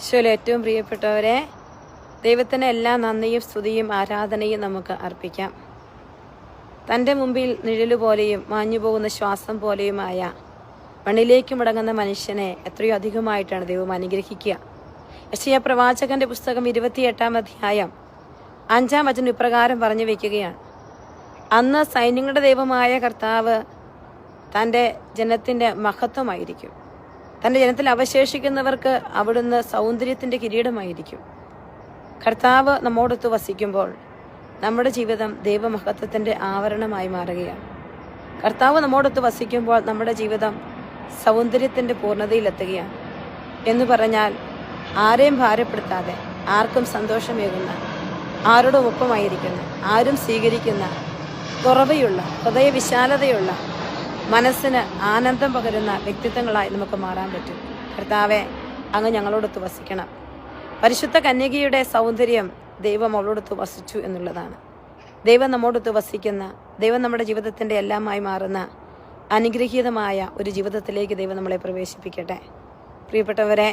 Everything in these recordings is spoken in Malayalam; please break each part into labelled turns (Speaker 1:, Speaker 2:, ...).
Speaker 1: ഈശോയിലെ ഏറ്റവും പ്രിയപ്പെട്ടവരെ, ദൈവത്തിന് എല്ലാ നന്ദിയും സ്തുതിയും ആരാധനയും നമുക്ക് അർപ്പിക്കാം. തൻ്റെ മുമ്പിൽ നിഴലുപോലെയും മാഞ്ഞുപോകുന്ന ശ്വാസം പോലെയുമായ മണ്ണിലേക്ക് മടങ്ങുന്ന മനുഷ്യനെ എത്രയോ അധികമായിട്ടാണ് ദൈവം അനുഗ്രഹിക്കുക. യെശയ്യാ പ്രവാചകന്റെ പുസ്തകം 28-ാം അധ്യായം 5-ാം വചനം ഇപ്രകാരം പറഞ്ഞു വയ്ക്കുകയാണ്: അന്ന് സൈന്യങ്ങളുടെ ദൈവമായ കർത്താവ് തൻ്റെ ജനത്തിൻ്റെ മഹത്വമായിരിക്കും. തൻ്റെ ജനത്തിൽ അവശേഷിക്കുന്നവർക്ക് അവിടുന്ന് സൗന്ദര്യത്തിൻ്റെ കിരീടമായിരിക്കും. കർത്താവ് നമ്മോടൊത്ത് വസിക്കുമ്പോൾ നമ്മുടെ ജീവിതം ദൈവമഹത്വത്തിൻ്റെ ആവരണമായി മാറുകയാണ്. കർത്താവ് നമ്മോടൊത്ത് വസിക്കുമ്പോൾ നമ്മുടെ ജീവിതം സൗന്ദര്യത്തിൻ്റെ പൂർണ്ണതയിലെത്തുകയാണ്. എന്ന് പറഞ്ഞാൽ ആരെയും ഭാരപ്പെടുത്താതെ, ആർക്കും സന്തോഷമേകുന്ന, ആരോടും ഒപ്പമായിരിക്കുന്ന, ആരും സ്വീകരിക്കുന്ന, തുറവയുള്ള, ഹൃദയവിശാലതയുള്ള, മനസ്സിന് ആനന്ദം പകരുന്ന വ്യക്തിത്വങ്ങളായി നമുക്ക് മാറാൻ പറ്റും. കർത്താവെ, അങ്ങ് ഞങ്ങളോടൊത്ത് വസിക്കണം. പരിശുദ്ധ കന്യകയുടെ സൗന്ദര്യം ദൈവം അവളോടൊത്ത് വസിച്ചു എന്നുള്ളതാണ്. ദൈവം നമ്മോടൊത്ത് വസിക്കുന്ന, ദൈവം നമ്മുടെ ജീവിതത്തിൻ്റെ എല്ലാമായി മാറുന്ന അനുഗ്രഹീതമായ ഒരു ജീവിതത്തിലേക്ക് ദൈവം നമ്മളെ പ്രവേശിപ്പിക്കട്ടെ. പ്രിയപ്പെട്ടവരെ,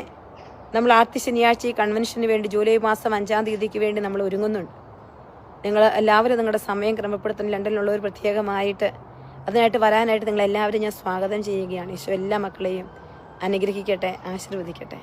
Speaker 1: നമ്മൾ ആദ്യ ശനിയാഴ്ച ഈ കൺവെൻഷന് വേണ്ടി ജൂലൈ മാസം 5-ാം തീയതിക്ക് വേണ്ടി നമ്മൾ ഒരുങ്ങുന്നുണ്ട്. നിങ്ങൾ എല്ലാവരും നിങ്ങളുടെ സമയം ക്രമപ്പെടുത്തുന്ന ലണ്ടനിലുള്ളവർ പ്രത്യേകമായിട്ട് അതിനായിട്ട് വരാനായിട്ട് നിങ്ങളെല്ലാവരും ഞാൻ സ്വാഗതം ചെയ്യുകയാണ്. ഈശോ എല്ലാ മക്കളെയും അനുഗ്രഹിക്കട്ടെ, ആശീർവദിക്കട്ടെ.